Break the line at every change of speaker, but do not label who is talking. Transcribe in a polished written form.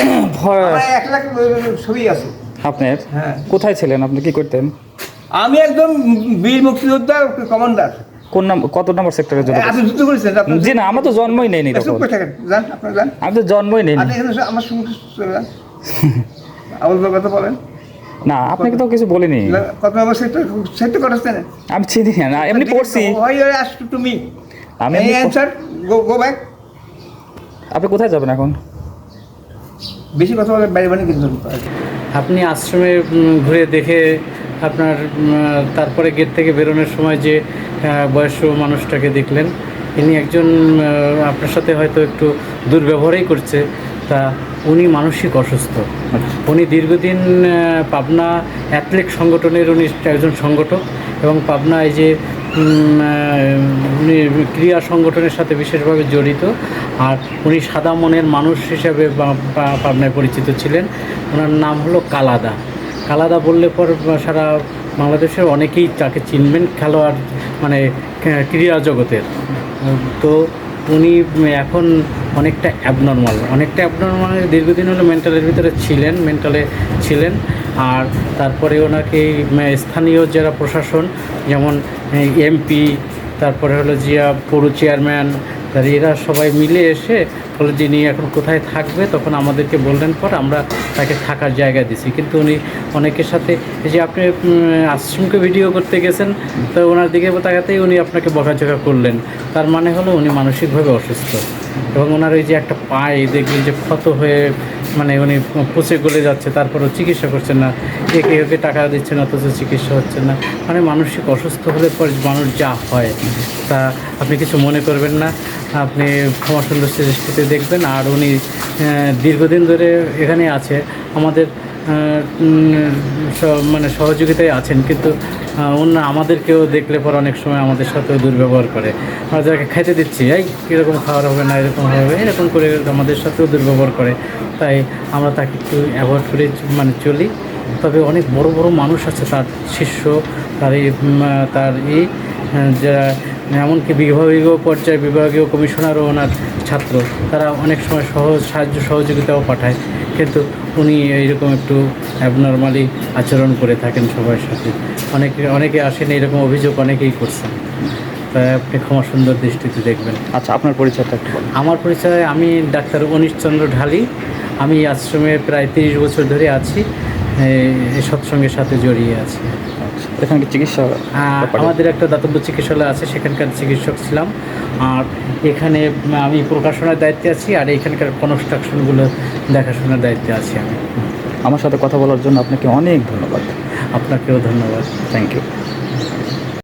আমার 1 লাখ ছবি আছে
আপনার?
হ্যাঁ।
কোথায় ছিলেন আপনি, কি করতেন?
আমি একদম বীর মুক্তিযোদ্ধা কমান্ডার।
কোন নাম, কত নম্বর সেক্টরে যুদ্ধ
আপনি যুদ্ধ করেছেন?
জি না, আমার তো জন্মই নেইনি
চুপ
তখন।
করে থাকেন, যান আপনার যান।
আমি তো জন্মই নেইনি।
আপনি এখানে আমার সঙ্গে চলে যান। আবুল বাবা কথা বলেন
না, আপনাকে তো কিছু বলিনি।
কত নম্বর সেক্টর করেছেন?
আমি চিনি না, এমনি পড়ছি।
Why you asked to me?
আমি
Any
এমনি
answer? Go back.
আপনি কোথায় যাবেন এখন?
বেশি কথা বলে বাইরে বানিয়ে কিন্তু
আপনি আশ্রমে ঘুরে দেখে আপনার তারপরে গেট থেকে বেরোনোর সময় যে বয়স্ক মানুষটাকে দেখলেন, ইনি একজন আপনার সাথে হয়তো একটু দুর্ব্যবহারই করছে, তা উনি মানসিক অসুস্থ। উনি দীর্ঘদিন পাবনা অ্যাথলেট সংগঠনের উনি একজন সংগঠক, এবং পাবনা এই যে উনি ক্রীড়া সংগঠনের সাথে বিশেষভাবে জড়িত। আর উনি সাদা মনের মানুষ হিসাবে পাবনায় পরিচিত ছিলেন। ওনার নাম হলো কালাদা। কালাদা বললে পর সারা বাংলাদেশের অনেকেই তাকে চিনবেন, খেলোয়াড় মানে ক্রীড়া জগতের। তো উনি এখন অনেকটা অ্যাবনর্মাল দীর্ঘদিন হলো মেন্টালের ভিতরে ছিলেন। আর তারপরে ওনাকে স্থানীয় যারা প্রশাসন, যেমন এমপি, তারপরে হলো জিয়া পৌর চেয়ারম্যান, এরা সবাই মিলে এসে বলে যিনি এখন কোথায় থাকবে, তখন আমাদেরকে বললেন, পর আমরা তাকে থাকার জায়গা দিছি। কিন্তু উনি অনেকের সাথে, এই যে আপনি আশ্রমকে ভিডিও করতে গেছেন, তো ওনার দিকে তাকাতেই উনি আপনাকে বকাঝকা করলেন। তার মানে হলো উনি মানসিকভাবে অসুস্থ। এবং ওনার ওই যে একটা পায়ে দেখলি যে ক্ষত হয়ে মানে উনি পচে গলে যাচ্ছে, তারপরও চিকিৎসা করছেন না, ওকে টাকা দিচ্ছেন অথচ চিকিৎসা হচ্ছে না। মানে মানসিক অসুস্থ হলে পরে মানুষ যা হয়, তা আপনি কিছু মনে করবেন না, আপনি ক্ষমা সুন্দর দৃষ্টিতে দেখবেন। আর উনি দীর্ঘদিন ধরে এখানে আছে, আমাদের মানে সহযোগিতায় আছেন, কিন্তু অন্য আমাদেরকেও দেখলে পর অনেক সময় আমাদের সাথেও দুর্ব্যবহার করে। আমরা যাকে খাইতে দিচ্ছি, এই কীরকম খাওয়ার হবে না, এরকম হবে, এরকম করে আমাদের সাথেও দুর্ব্যবহার করে। তাই আমরা তাকে একটু অ্যাভয়েড করে মানে চলি। তবে অনেক বড় বড় মানুষ আছে তার শিষ্য, তার যারা এমনকি বিভাগীয় কমিশনারও ওনার ছাত্র, তারা অনেক সময় সাহায্য সহযোগিতাও পাঠায়। কিন্তু উনি এইরকম একটু অ্যাবনর্মালি আচরণ করে থাকেন সবার সাথে। অনেকে আসেন, এইরকম অভিযোগ অনেকেই করছেন। তাই আপনি ক্ষমা সুন্দর দৃষ্টিতে দেখবেন।
আচ্ছা, আপনার পরিচয়টা একটু বলুন।
আমার পরিচয়, আমি ডাক্তার অনিশ চন্দ্র ঢালি। আমি আশ্রমে প্রায় 30 বছর ধরে আছি, এই সৎসঙ্গের সাথে জড়িয়ে আছি।
এখানে কি চিকিৎসা?
আমাদের একটা দাতব্য চিকিৎসালয় আছে, সেখানকার চিকিৎসক ছিলাম। আর এখানে আমি প্রকাশনার দায়িত্বে আছি, আর এখানকার কনস্ট্রাকশনগুলো দেখাশোনার দায়িত্বে আছি আমি।
আমার সাথে কথা বলার জন্য আপনাকে অনেক ধন্যবাদ।
আপনাকেও ধন্যবাদ।
Thank you.